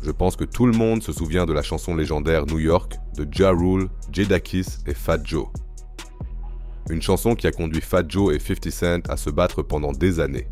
Je pense que tout le monde se souvient de la chanson légendaire New York de Ja Rule, Jadakiss et Fat Joe. Une chanson qui a conduit Fat Joe et 50 Cent à se battre pendant des années.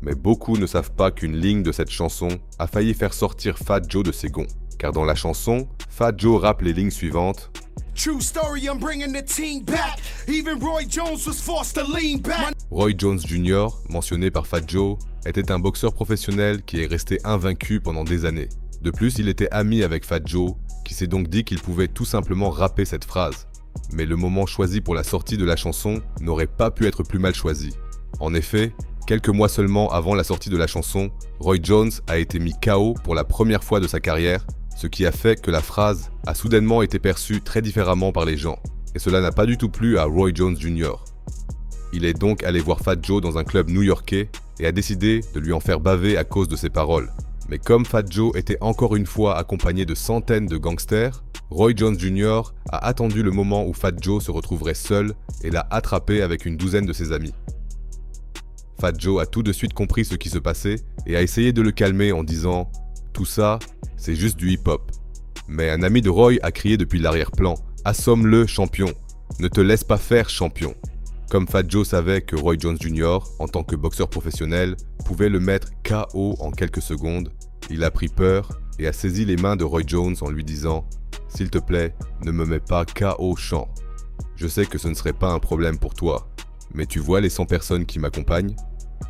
Mais beaucoup ne savent pas qu'une ligne de cette chanson a failli faire sortir Fat Joe de ses gonds. Car dans la chanson, Fat Joe rappe les lignes suivantes. True story, I'm bringing the team back. Even Roy Jones was forced to lean back. Roy Jones Jr., mentionné par Fat Joe, était un boxeur professionnel qui est resté invaincu pendant des années. De plus, il était ami avec Fat Joe, qui s'est donc dit qu'il pouvait tout simplement rapper cette phrase. Mais le moment choisi pour la sortie de la chanson n'aurait pas pu être plus mal choisi. En effet, quelques mois seulement avant la sortie de la chanson, Roy Jones a été mis KO pour la première fois de sa carrière, ce qui a fait que la phrase a soudainement été perçue très différemment par les gens. Et cela n'a pas du tout plu à Roy Jones Jr. Il est donc allé voir Fat Joe dans un club new-yorkais et a décidé de lui en faire baver à cause de ses paroles. Mais comme Fat Joe était encore une fois accompagné de centaines de gangsters, Roy Jones Jr. a attendu le moment où Fat Joe se retrouverait seul et l'a attrapé avec une douzaine de ses amis. Fat Joe a tout de suite compris ce qui se passait et a essayé de le calmer en disant « Tout ça, c'est juste du hip-hop ». Mais un ami de Roy a crié depuis l'arrière-plan « Assomme-le, champion. Ne te laisse pas faire, champion ». Comme Fat Joe savait que Roy Jones Jr., en tant que boxeur professionnel, pouvait le mettre KO en quelques secondes, il a pris peur et a saisi les mains de Roy Jones en lui disant « S'il te plaît, ne me mets pas KO champ. Je sais que ce ne serait pas un problème pour toi, mais tu vois les 100 personnes qui m'accompagnent?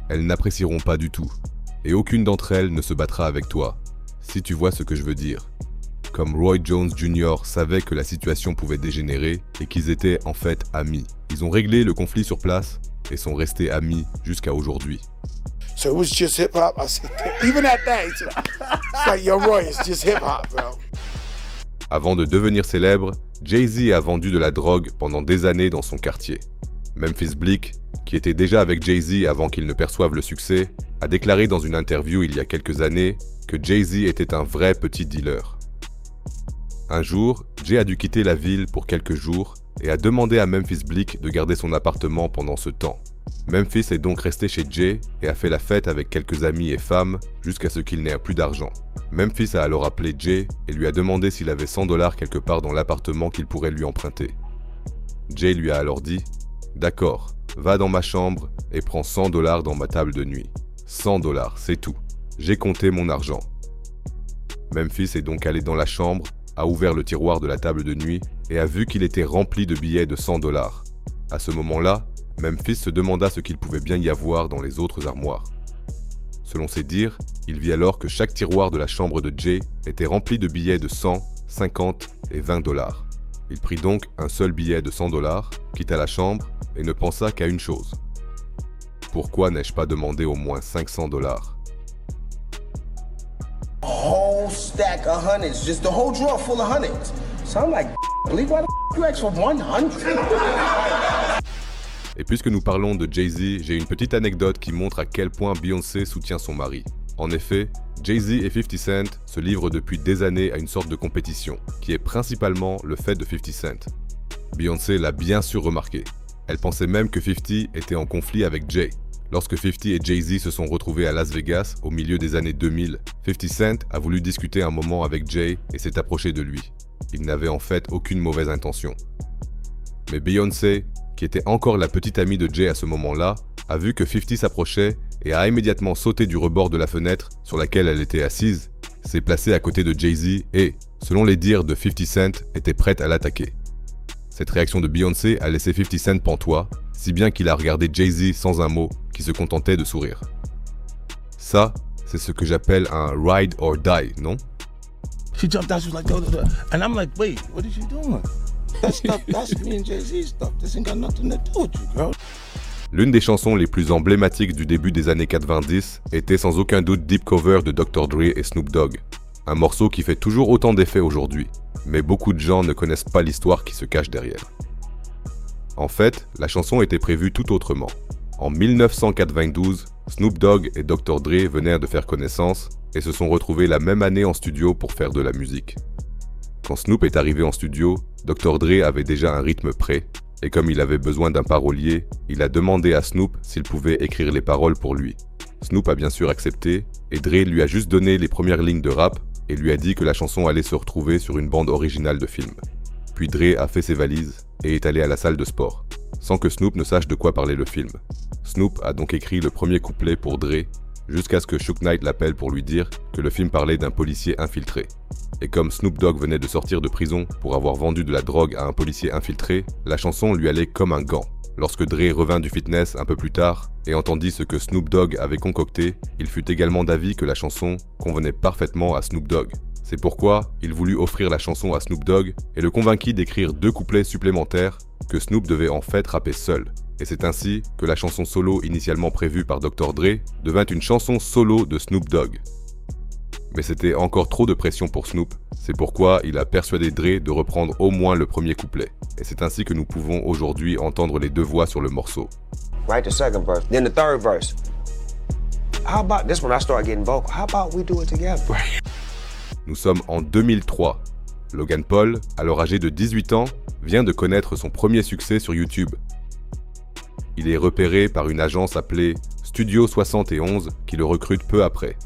Elles n'apprécieront pas du tout, et aucune d'entre elles ne se battra avec toi, si tu vois ce que je veux dire. » Comme Roy Jones Jr. savait que la situation pouvait dégénérer et qu'ils étaient en fait amis. Ils ont réglé le conflit sur place et sont restés amis jusqu'à aujourd'hui. So it was just hip hop. I said, even at that, it's like, yo, Roy, it's just hip hop, bro. Avant de devenir célèbre, Jay-Z a vendu de la drogue pendant des années dans son quartier. Memphis Bleek, qui était déjà avec Jay-Z avant qu'il ne perçoive le succès, a déclaré dans une interview il y a quelques années que Jay-Z était un vrai petit dealer. Un jour, Jay a dû quitter la ville pour quelques jours et a demandé à Memphis Bleek de garder son appartement pendant ce temps. Memphis est donc resté chez Jay et a fait la fête avec quelques amis et femmes jusqu'à ce qu'il n'ait plus d'argent. Memphis a alors appelé Jay et lui a demandé s'il avait $100 quelque part dans l'appartement qu'il pourrait lui emprunter. Jay lui a alors dit « D'accord, va dans ma chambre et prends $100 dans ma table de nuit. $100, c'est tout. J'ai compté mon argent. » Memphis est donc allé dans la chambre, a ouvert le tiroir de la table de nuit et a vu qu'il était rempli de billets de $100. À ce moment-là, Memphis se demanda ce qu'il pouvait bien y avoir dans les autres armoires. Selon ses dires, il vit alors que chaque tiroir de la chambre de Jay était rempli de billets de 100, 50 et $20. Il prit donc un seul billet de $100, quitta la chambre et ne pensa qu'à une chose. Pourquoi n'ai-je pas demandé au moins $500? Whole stack of hundreds, just the whole drawer full of hundreds. So I'm like, believe why the you asked for 100? Et puisque nous parlons de Jay-Z, j'ai une petite anecdote qui montre à quel point Beyoncé soutient son mari. En effet, Jay-Z et 50 Cent se livrent depuis des années à une sorte de compétition, qui est principalement le fait de 50 Cent. Beyoncé l'a bien sûr remarqué. Elle pensait même que 50 était en conflit avec Jay. Lorsque 50 et Jay-Z se sont retrouvés à Las Vegas au milieu des années 2000, 50 Cent a voulu discuter un moment avec Jay et s'est approché de lui. Il n'avait en fait aucune mauvaise intention. Mais Beyoncé, qui était encore la petite amie de Jay à ce moment-là, a vu que 50 s'approchait et a immédiatement sauté du rebord de la fenêtre sur laquelle elle était assise, s'est placée à côté de Jay-Z et, selon les dires de 50 Cent, était prête à l'attaquer. Cette réaction de Beyoncé a laissé 50 Cent pantois, si bien qu'il a regardé Jay-Z sans un mot, qui se contentait de sourire. Ça, c'est ce que j'appelle un ride or die, non? She jumped out, she was like, oh, and I'm like, wait, what is she doing? That stuff, that's me and Jay-Z stuff. This ain't got nothing to do with you, girl. L'une des chansons les plus emblématiques du début des années 90 était sans aucun doute Deep Cover de Dr. Dre et Snoop Dogg. Un morceau qui fait toujours autant d'effet aujourd'hui, mais beaucoup de gens ne connaissent pas l'histoire qui se cache derrière. En fait, la chanson était prévue tout autrement. En 1992, Snoop Dogg et Dr. Dre venèrent de faire connaissance et se sont retrouvés la même année en studio pour faire de la musique. Quand Snoop est arrivé en studio, Dr. Dre avait déjà un rythme prêt, et comme il avait besoin d'un parolier, il a demandé à Snoop s'il pouvait écrire les paroles pour lui. Snoop a bien sûr accepté, et Dre lui a juste donné les premières lignes de rap et lui a dit que la chanson allait se retrouver sur une bande originale de film. Puis Dre a fait ses valises et est allé à la salle de sport, sans que Snoop ne sache de quoi parlait le film. Snoop a donc écrit le premier couplet pour Dre, jusqu'à ce que Suge Knight l'appelle pour lui dire que le film parlait d'un policier infiltré. Et comme Snoop Dogg venait de sortir de prison pour avoir vendu de la drogue à un policier infiltré, la chanson lui allait comme un gant. Lorsque Dre revint du fitness un peu plus tard et entendit ce que Snoop Dogg avait concocté, il fut également d'avis que la chanson convenait parfaitement à Snoop Dogg. C'est pourquoi il voulut offrir la chanson à Snoop Dogg et le convainquit d'écrire 2 couplets supplémentaires que Snoop devait en fait rapper seul. Et c'est ainsi que la chanson solo initialement prévue par Dr. Dre devint une chanson solo de Snoop Dogg. Mais c'était encore trop de pression pour Snoop, c'est pourquoi il a persuadé Dre de reprendre au moins le premier couplet. Et c'est ainsi que nous pouvons aujourd'hui entendre les 2 voix sur le morceau. Write the second verse, then the third verse. How about this when I start getting vocal? How about we do it together? Nous sommes en 2003. Logan Paul, alors âgé de 18 ans, vient de connaître son premier succès sur YouTube. Il est repéré par une agence appelée Studio 71 qui le recrute peu après.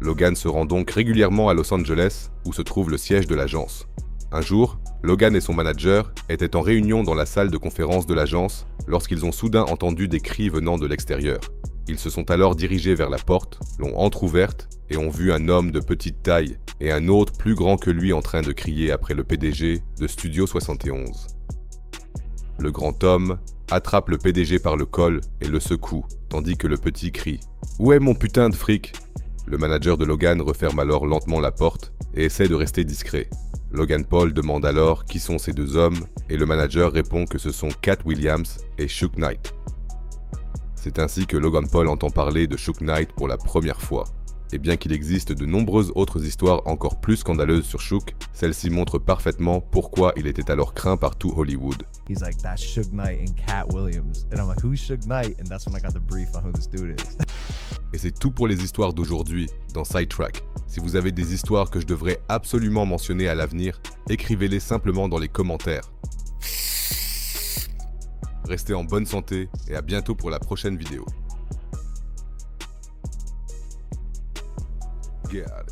Logan se rend donc régulièrement à Los Angeles, où se trouve le siège de l'agence. Un jour, Logan et son manager étaient en réunion dans la salle de conférence de l'agence lorsqu'ils ont soudain entendu des cris venant de l'extérieur. Ils se sont alors dirigés vers la porte, l'ont entrouverte et ont vu un homme de petite taille et un autre plus grand que lui en train de crier après le PDG de Studio 71. Le grand homme attrape le PDG par le col et le secoue, tandis que le petit crie « Où est mon putain de fric ?» Le manager de Logan referme alors lentement la porte et essaie de rester discret. Logan Paul demande alors qui sont ces 2 hommes et le manager répond que ce sont Katt Williams et Suge Knight. C'est ainsi que Logan Paul entend parler de Suge Knight pour la première fois. Et bien qu'il existe de nombreuses autres histoires encore plus scandaleuses sur Suge, celle-ci montre parfaitement pourquoi il était alors craint par tout Hollywood. He's like, that's Suge Knight and Katt Williams. And I'm like, who's Suge Knight? And that's when I got the brief on who this dude is. Et c'est tout pour les histoires d'aujourd'hui dans Sidetrack. Si vous avez des histoires que je devrais absolument mentionner à l'avenir, écrivez-les simplement dans les commentaires. Restez en bonne santé et à bientôt pour la prochaine vidéo. Get out of here.